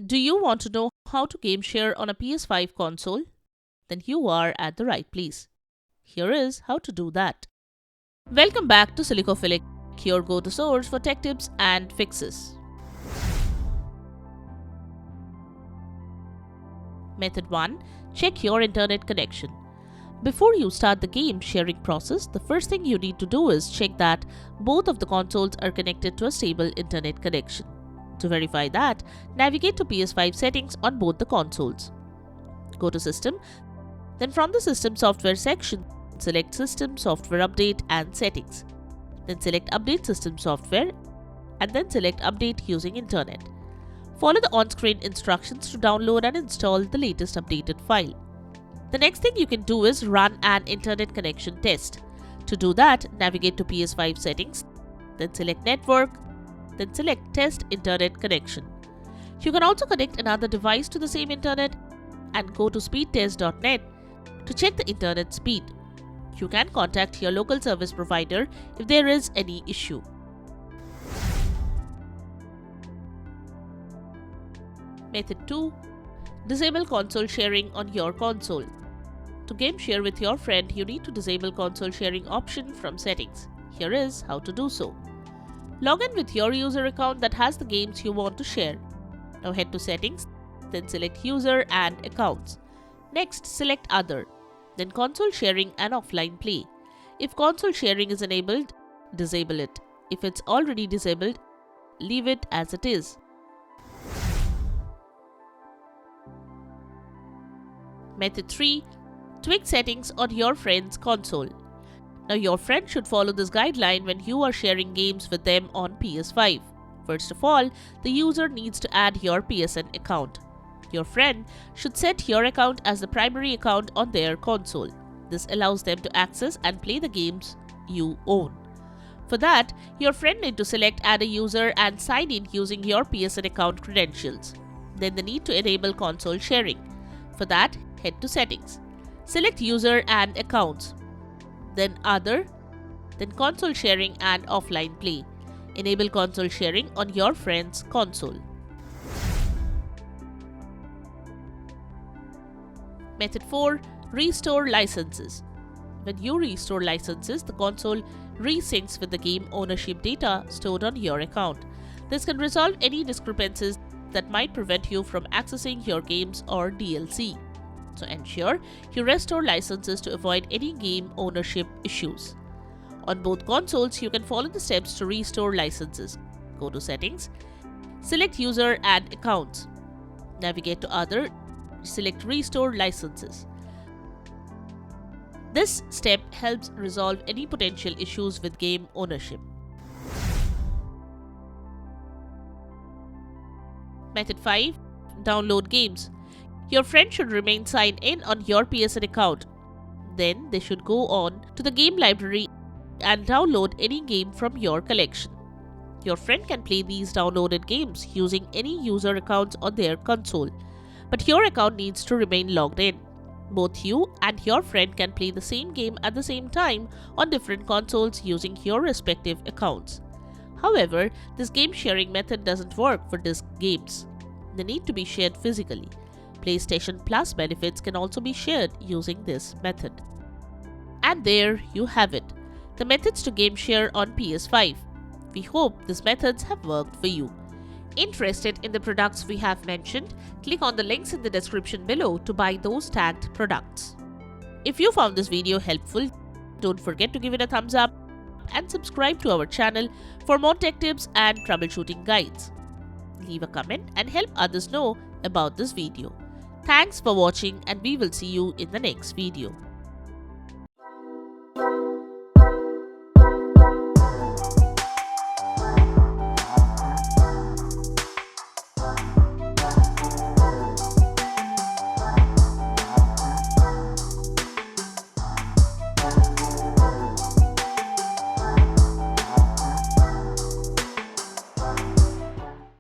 Do you want to know how to game share on a PS5 console? Then you are at the right place. Here is how to do that. Welcome back to Silicophilic, your go-to source for tech tips and fixes. Method 1. Check your internet connection. Before you start the game sharing process, the first thing you need to do is check that both of the consoles are connected to a stable internet connection. To verify that, navigate to PS5 settings on both the consoles. Go to System, then from the System Software section, select System Software Update and Settings. Then select Update System Software and then select Update using Internet. Follow the on-screen instructions to download and install the latest updated file. The next thing you can do is run an internet connection test. To do that, navigate to PS5 settings, then select Network, then select Test Internet Connection. You can also connect another device to the same internet and go to speedtest.net to check the internet speed. You can contact your local service provider if there is any issue. Method 2. Disable console sharing on your console. To game share with your friend, you need to disable console sharing option from settings. Here is how to do so. Log in with your user account that has the games you want to share. Now head to settings, then select user and accounts. Next, select other, then console sharing and offline play. If console sharing is enabled, disable it. If it's already disabled, leave it as it is. Method 3. Tweak settings on your friend's console. Now your friend should follow this guideline when you are sharing games with them on PS5. First of all, the user needs to add your PSN account. Your friend should set your account as the primary account on their console. This allows them to access and play the games you own. For that, your friend needs to select Add a User and sign in using your PSN account credentials. Then they need to enable console sharing. For that, head to Settings. Select User and Accounts. Then Other, then Console Sharing and Offline Play. Enable console sharing on your friend's console. Method 4. Restore licenses. When you restore licenses, the console resyncs with the game ownership data stored on your account. This can resolve any discrepancies that might prevent you from accessing your games or DLC. So ensure you restore licenses to avoid any game ownership issues. On both consoles, you can follow the steps to restore licenses. Go to Settings, select User and Accounts. Navigate to Other, select Restore Licenses. This step helps resolve any potential issues with game ownership. Method 5. Download games. Your friend should remain signed in on your PSN account. Then they should go on to the game library and download any game from your collection. Your friend can play these downloaded games using any user accounts on their console, but your account needs to remain logged in. Both you and your friend can play the same game at the same time on different consoles using your respective accounts. However, this game sharing method doesn't work for disc games. They need to be shared physically. PlayStation Plus benefits can also be shared using this method. And there you have it, the methods to game share on PS5. We hope these methods have worked for you. Interested in the products we have mentioned? Click on the links in the description below to buy those tagged products. If you found this video helpful, don't forget to give it a thumbs up and subscribe to our channel for more tech tips and troubleshooting guides. Leave a comment and help others know about this video. Thanks for watching and we will see you in the next video.